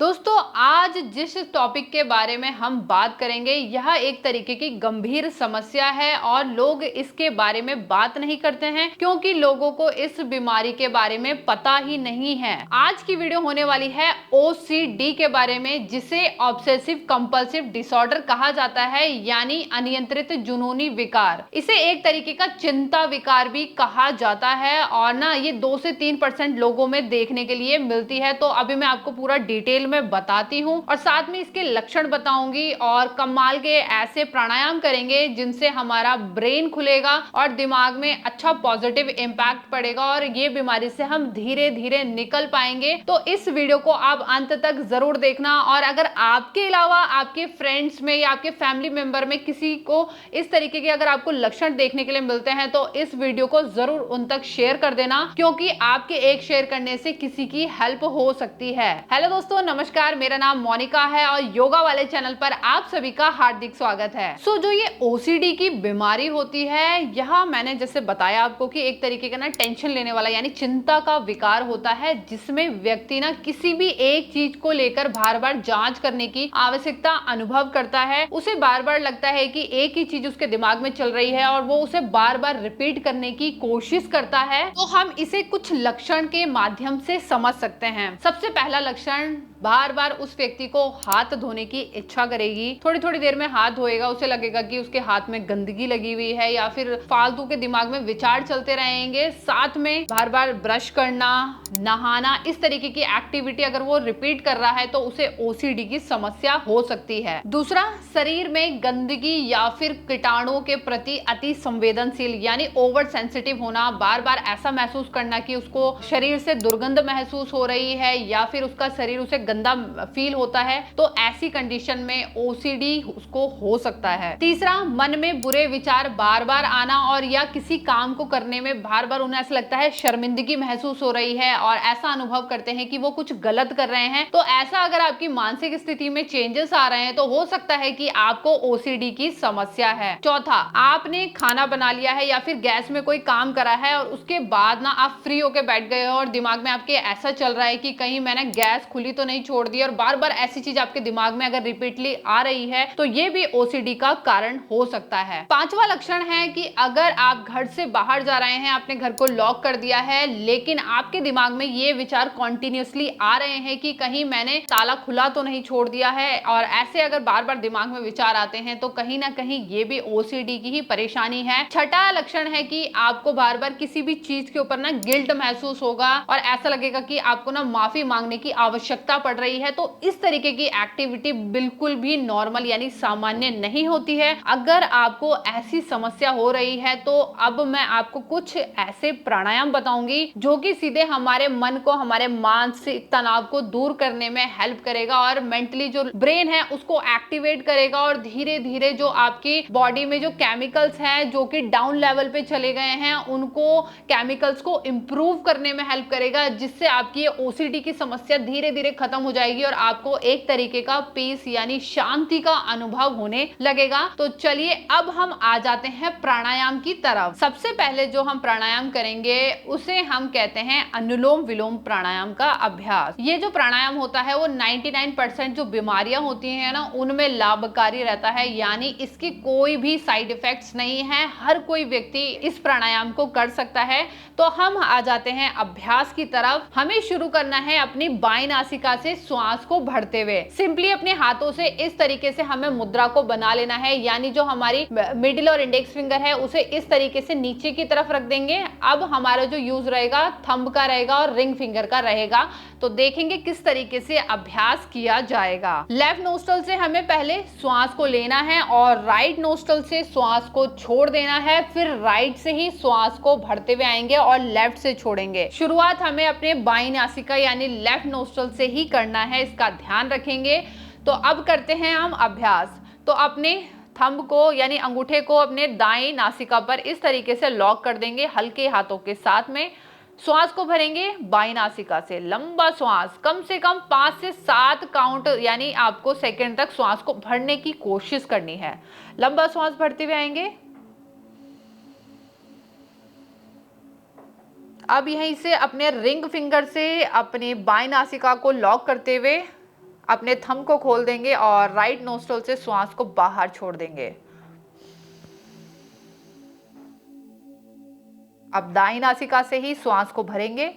दोस्तों, आज जिस टॉपिक के बारे में हम बात करेंगे यह एक तरीके की गंभीर समस्या है और लोग इसके बारे में बात नहीं करते हैं क्योंकि लोगों को इस बीमारी के बारे में पता ही नहीं है। आज की वीडियो होने वाली है OCD के बारे में, जिसे ऑब्सेसिव कंपल्सिव डिसऑर्डर कहा जाता है, यानी अनियंत्रित जुनूनी विकार। इसे एक तरीके का चिंता विकार भी कहा जाता है और ना ये 2 से 3% लोगों में देखने के लिए मिलती है। तो अभी मैं आपको पूरा डिटेल में बताती हूँ और साथ में इसके लक्षण बताऊंगी और कमाल के ऐसे प्राणायाम करेंगे जिनसे हमारा ब्रेन खुलेगा और दिमाग में अच्छा पॉजिटिव इम्पैक्ट पड़ेगा और ये बीमारी से हम धीरे धीरे निकल पाएंगे। तो इस वीडियो को आप अंत तक जरूर देखना और अगर आपके अलावा आपके फ्रेंड्स में या आपके फैमिली मेंबर में किसी को इस तरीके के अगर आपको लक्षण देखने के लिए मिलते हैं तो इस वीडियो को जरूर उन तक शेयर कर देना, क्योंकि आपके एक शेयर करने से किसी की हेल्प हो सकती है। हेलो दोस्तों, नमस्कार, मेरा नाम मोनिका है और योगा वाले चैनल पर आप सभी का हार्दिक स्वागत है। जो ये OCD की बीमारी होती है, यह मैंने जैसे बताया आपको कि एक तरीके का ना टेंशन लेने वाला यानी चिंता का विकार होता है, जिसमें व्यक्ति ना किसी भी एक चीज को लेकर बार बार जांच करने की आवश्यकता अनुभव करता है। उसे बार बार लगता है कि एक ही चीज उसके दिमाग में चल रही है और वो उसे बार बार रिपीट करने की कोशिश करता है। तो हम इसे कुछ लक्षण के माध्यम से समझ सकते हैं। सबसे पहला लक्षण, बार बार उस व्यक्ति को हाथ धोने की इच्छा करेगी। थोड़ी थोड़ी देर में हाथ धोएगा, उसे लगेगा कि उसके हाथ में गंदगी लगी हुई है या फिर फालतू के दिमाग में विचार चलते रहेंगे। साथ में बार बार ब्रश करना, नहाना, इस तरीके की एक्टिविटी अगर वो रिपीट कर रहा है तो उसे OCD की समस्या हो सकती है। दूसरा, शरीर में गंदगी या फिर कीटाणुओं के प्रति अति संवेदनशील यानी ओवर सेंसिटिव होना, बार बार ऐसा महसूस करना कि उसको शरीर से दुर्गंध महसूस हो रही है या फिर उसका शरीर उसे गंदा फील होता है, तो ऐसी कंडीशन में OCD उसको हो सकता है। तीसरा, मन में बुरे विचार बार बार आना और या किसी काम को करने में बार बार उन्हें ऐसा लगता है शर्मिंदगी महसूस हो रही है और ऐसा अनुभव करते हैं कि वो कुछ गलत कर रहे हैं। तो ऐसा अगर आपकी मानसिक स्थिति में चेंजेस आ रहे हैं तो हो सकता है कि आपको OCD की समस्या है। चौथा, आपने खाना बना लिया है या फिर गैस में कोई काम करा है और उसके बाद ना आप फ्री होके बैठ गए हो और दिमाग में आपके ऐसा चल रहा है कि कहीं मैंने गैस खुली तो नहीं छोड़ दी, और बार बार ऐसी चीज आपके दिमाग में अगर रिपीटली आ रही है तो ये भी OCD का कारण हो सकता है। पांचवा लक्षण है कि अगर आप घर से बाहर जा रहे हैं, आपने घर को लॉक कर दिया है, लेकिन आपके दिमाग में ये विचार कॉन्टिन्यूसली आ रहे हैं कि कहीं मैंने ताला खुला तो नहीं छोड़ दिया है, और ऐसे अगर बार बार दिमाग में विचार आते हैं तो कहीं ना कहीं ये भी OCD की ही परेशानी है। छठा लक्षण है कि आपको बार बार किसी भी चीज के ऊपर ना गिल्ट महसूस होगा और ऐसा लगेगा कि आपको ना माफी मांगने की आवश्यकता पड़ रही है। तो इस तरीके की एक्टिविटी बिल्कुल भी नॉर्मल यानी सामान्य नहीं होती है। अगर आपको ऐसी समस्या हो रही है तो अब मैं आपको कुछ ऐसे प्राणायाम बताऊंगी जो कि सीधे हमारे मन को, हमारे मानसिक तनाव को दूर करने में हेल्प करेगा और मेंटली जो ब्रेन है उसको एक्टिवेट करेगा और धीरे धीरे जो आपकी बॉडी में जो केमिकल्स हैं जो कि डाउन लेवल पे चले गए हैं, उनको केमिकल्स को इंप्रूव करने में हेल्प करेगा, जिससे आपकी OCD की समस्या धीरे धीरे खत्म हो जाएगी और आपको एक तरीके का पीस यानी शांति का अनुभव होने लगेगा। तो चलिए अब हम आ जाते हैं प्राणायाम की तरफ। सबसे पहले जो हम प्राणायाम करेंगे उसे हम कहते हैं अनुलोम विलोम प्राणायाम का अभ्यास। ये जो प्राणायाम होता है वो 99% जो बीमारियां होती हैं ना उनमें लाभकारी रहता है, यानी इसकी कोई भी साइड इफेक्ट्स नहीं है। हर कोई व्यक्ति इस प्राणायाम को कर सकता है। तो हम आ जाते हैं अभ्यास की तरफ। हमें शुरू करना है अपनी बाईं नासिका से श्वास को भरते हुए। सिंपली अपने हाथों से इस तरीके से हमें मुद्रा को बना लेना है, यानी जो हमारी मिडिल और इंडेक्स फिंगर है उसे इस तरीके से नीचे की तरफ रख देंगे। अब हमारा जो यूज रहेगा थंब का रहेगा और रिंग फिंगर का रहेगा। तो देखेंगे किस तरीके से अभ्यास किया जाएगा। लेफ्ट नोस्ट्रल से हमें पहले श्वास को लेना है और राइट नोस्ट्रल से श्वास को छोड़ देना है, फिर राइट से ही श्वास को भरते हुए आएंगे और लेफ्ट से छोड़ेंगे। शुरुआत हमें अपने बाईं नासिका यानी लेफ्ट नोस्ट्रल से ही करना है, इसका ध्यान रखेंगे। तो अब करते हैं हम अभ्यास। तो अपने थंब को यानी अंगूठे को अपने दाएं नासिका पर इस तरीके से लॉक कर देंगे हल्के हाथों के साथ में। श्वास को भरेंगे बाईं नासिका से, लंबा श्वास, कम से कम 5 से 7 काउंट यानी आपको सेकंड तक श्वास को भरने की कोशिश करनी है। लंबा श्वास भरते हुए आएंगे। अब यहीं से अपने रिंग फिंगर से अपनी बाईं नासिका को लॉक करते हुए अपने थंब को खोल देंगे और राइट नोस्ट्रल से श्वास को बाहर छोड़ देंगे। अब दाईं नासिका से ही श्वास को भरेंगे।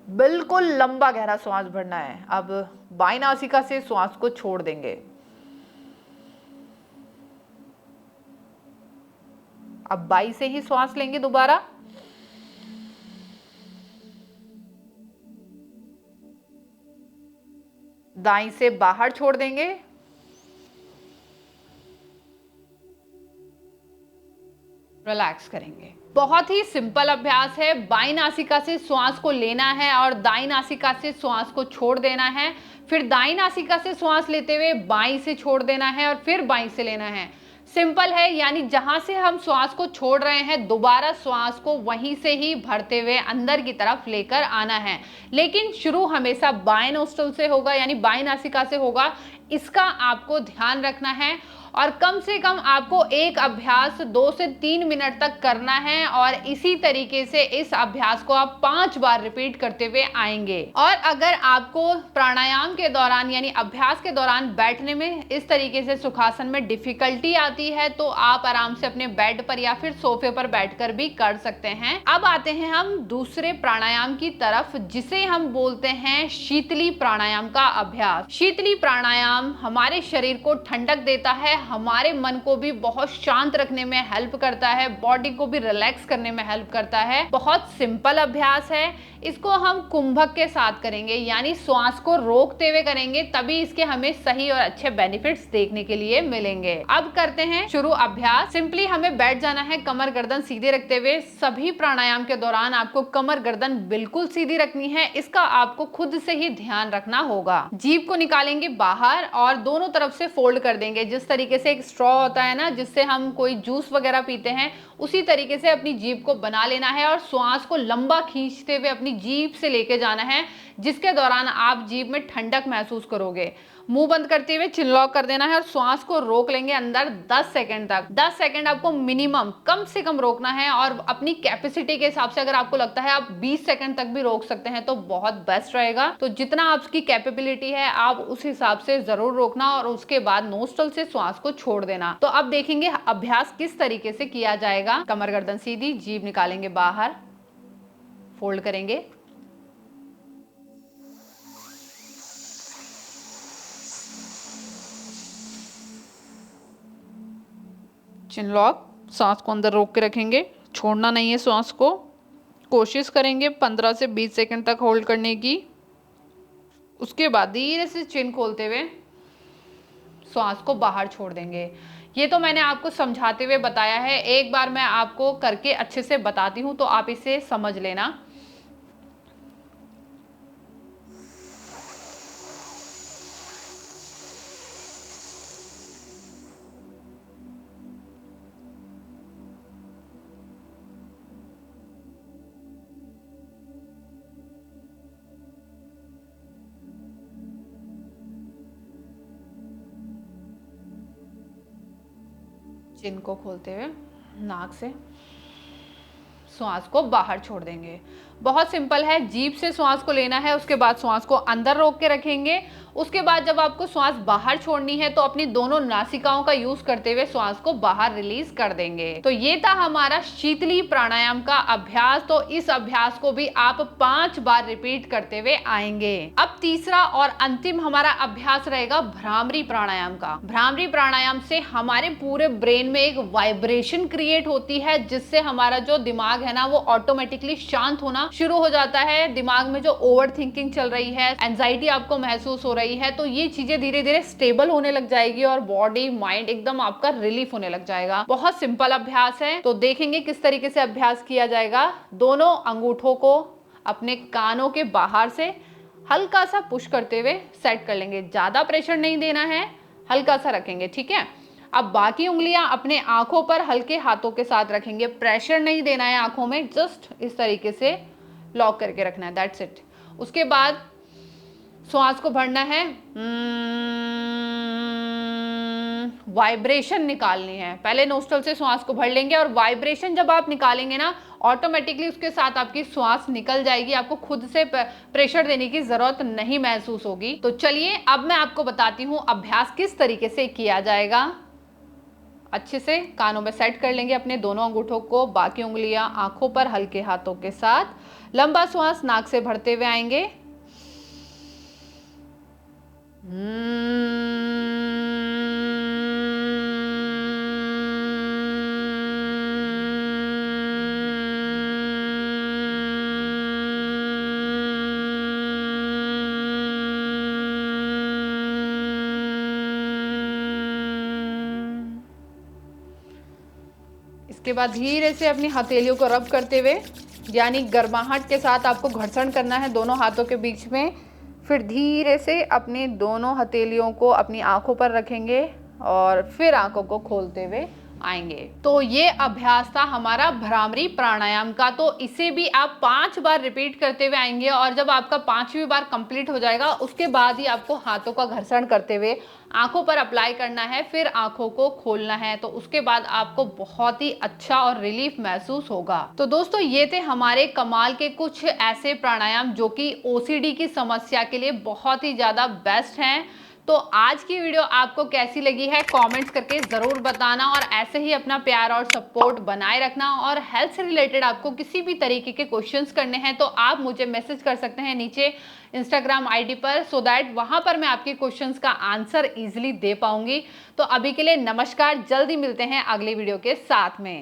बिल्कुल लंबा गहरा श्वास भरना है। अब बाईं नासिका से श्वास को छोड़ देंगे। अब बाईं से ही श्वास लेंगे दोबारा। दाईं से बाहर छोड़ देंगे। रिलैक्स करेंगे। बहुत ही सिंपल अभ्यास है। बाईं नासिका से श्वास को लेना है और दाईं नासिका से श्वास को छोड़ देना है। फिर दाईं नासिका से श्वास लेते हुए बाईं से छोड़ देना है और फिर बाईं से लेना है। सिंपल है, यानी जहां से हम श्वास को छोड़ रहे हैं दोबारा श्वास को वहीं से ही भरते हुए अंदर की तरफ लेकर आना है। लेकिन शुरू हमेशा बाएं नोस्ट्रल से होगा, यानी बाईं नासिका से होगा। इसका आपको ध्यान रखना है और कम से कम आपको एक अभ्यास 2 से 3 मिनट तक करना है और इसी तरीके से इस अभ्यास को आप 5 बार रिपीट करते हुए आएंगे। और अगर आपको प्राणायाम के दौरान यानी अभ्यास के दौरान बैठने में इस तरीके से सुखासन में डिफिकल्टी आती है तो आप आराम से अपने बेड पर या फिर सोफे पर बैठकर भी कर सकते हैं। अब आते हैं हम दूसरे प्राणायाम की तरफ, जिसे हम बोलते हैं शीतली प्राणायाम का अभ्यास। शीतली प्राणायाम हमारे शरीर को ठंडक देता है, हमारे मन को भी बहुत शांत रखने में हेल्प करता है, बॉडी को भी रिलैक्स करने में हेल्प करता है। बहुत सिंपल अभ्यास है। इसको हम कुंभक के साथ करेंगे, यानी श्वास को रोकते हुए करेंगे, तभी इसके हमें सही और अच्छे बेनिफिट्स देखने के लिए मिलेंगे। अब करते हैं शुरू अभ्यास। सिंपली हमें बैठ जाना है कमर गर्दन सीधे रखते हुए। सभी प्राणायाम के दौरान आपको कमर गर्दन बिल्कुल सीधी रखनी है, इसका आपको खुद से ही ध्यान रखना होगा। जीभ को निकालेंगे बाहर और दोनों तरफ से फोल्ड कर देंगे। जिस तरीके से एक स्ट्रॉ होता है ना, जिससे हम कोई जूस वगैरह पीते हैं, उसी तरीके से अपनी जीभ को बना लेना है और श्वास को लंबा खींचते हुए अपनी जीभ से लेके जाना है, जिसके दौरान आप जीभ में ठंडक महसूस करोगे। मुंह बंद करते हुए चिन लॉक कर देना है और श्वास को रोक लेंगे अंदर 10 सेकंड तक। 10 सेकंड आपको मिनिमम कम से कम रोकना है और अपनी कैपेसिटी के हिसाब से अगर आपको लगता है आप 20 सेकंड तक भी रोक सकते हैं तो बहुत बेस्ट रहेगा। तो जितना आपकी कैपेबिलिटी है आप उस हिसाब से जरूर रोकना और उसके बाद नोस्ट्रल से श्वास को छोड़ देना। तो अब देखेंगे अभ्यास किस तरीके से किया जाएगा। कमर गर्दन सीधी, जीभ निकालेंगे बाहर, फोल्ड करेंगे, चिन लॉक, सांस को अंदर रोक के रखेंगे, छोड़ना नहीं है श्वास को। कोशिश करेंगे 15 से 20 सेकंड तक होल्ड करने की। उसके बाद धीरे से चिन खोलते हुए श्वास को बाहर छोड़ देंगे। ये तो मैंने आपको समझाते हुए बताया है, एक बार मैं आपको करके अच्छे से बताती हूँ तो आप इसे समझ लेना। चिन को खोलते हुए नाक से श्वास को बाहर छोड़ देंगे। बहुत सिंपल है। जीभ से श्वास को लेना है, उसके बाद श्वास को अंदर रोक के रखेंगे। उसके बाद जब आपको श्वास बाहर छोड़नी है तो अपनी दोनों नासिकाओं का यूज करते हुए श्वास को बाहर रिलीज कर देंगे। तो ये था हमारा शीतली प्राणायाम का अभ्यास। तो इस अभ्यास को भी आप 5 बार रिपीट करते हुए आएंगे। अब तीसरा और अंतिम हमारा अभ्यास रहेगा भ्रामरी प्राणायाम का। भ्रामरी प्राणायाम से हमारे पूरे ब्रेन में एक वाइब्रेशन क्रिएट होती है, जिससे हमारा जो दिमाग है ना वो ऑटोमेटिकली शांत होना शुरू हो जाता है। दिमाग में जो ओवर थिंकिंग चल रही है, एंजाइटी आपको महसूस हो रही है, तो ये चीजें धीरे धीरे स्टेबल होने लग जाएगी और बॉडी माइंड एकदम आपका रिलीफ होने लग जाएगा। बहुत सिंपल अभ्यास है। तो देखेंगे किस तरीके से अभ्यास किया जाएगा। दोनों अंगूठों को अपने कानों के बाहर से हल्का सा पुश करते हुए सेट कर लेंगे। ज्यादा प्रेशर नहीं देना है, हल्का सा रखेंगे, ठीक है। अब बाकी उंगलियां अपने आंखों पर हल्के हाथों के साथ रखेंगे। प्रेशर नहीं देना है आंखों में, जस्ट इस तरीके से लॉक करके रखना है, दैट्स इट। उसके बाद श्वास को भरना है वाइब्रेशन निकालनी है। पहले नोस्ट्रल से श्वास को भर लेंगे और वाइब्रेशन जब आप निकालेंगे ना, ऑटोमेटिकली उसके साथ आपकी श्वास निकल जाएगी, आपको खुद से प्रेशर देने की जरूरत नहीं महसूस होगी। तो चलिए अब मैं आपको बताती हूँ अभ्यास किस तरीके से किया जाएगा। अच्छे से कानों में सेट कर लेंगे अपने दोनों अंगूठों को, बाकी उंगलियां आंखों पर हल्के हाथों के साथ। लंबा श्वास नाक से भरते हुए आएंगे। इसके बाद धीरे से अपनी हथेलियों को रब करते हुए, यानी गर्माहट के साथ आपको घर्षण करना है दोनों हाथों के बीच में। फिर धीरे से अपनी दोनों हथेलियों को अपनी आंखों पर रखेंगे और फिर आंखों को खोलते हुए आएंगे। तो ये अभ्यास था हमारा भ्रामरी प्राणायाम का। तो इसे भी आप 5 बार रिपीट करते हुए आएंगे और जब आपका 5वीं बार कंप्लीट हो जाएगा उसके बाद ही आपको हाथों का घर्षण करते हुए आंखों पर अप्लाई करना है, फिर आंखों को खोलना है। तो उसके बाद आपको बहुत ही अच्छा और रिलीफ महसूस होगा। तो दोस्तों ये थे हमारे कमाल के कुछ ऐसे प्राणायाम जो कि ओसीडी की समस्या के लिए बहुत ही ज्यादा बेस्ट हैं। तो आज की वीडियो आपको कैसी लगी है कमेंट्स करके ज़रूर बताना, और ऐसे ही अपना प्यार और सपोर्ट बनाए रखना। और हेल्थ से रिलेटेड आपको किसी भी तरीके के क्वेश्चंस करने हैं तो आप मुझे मैसेज कर सकते हैं नीचे इंस्टाग्राम आईडी पर, सो दैट वहां पर मैं आपके क्वेश्चंस का आंसर इजीली दे पाऊंगी। तो अभी के लिए नमस्कार, जल्दी मिलते हैं अगली वीडियो के साथ में।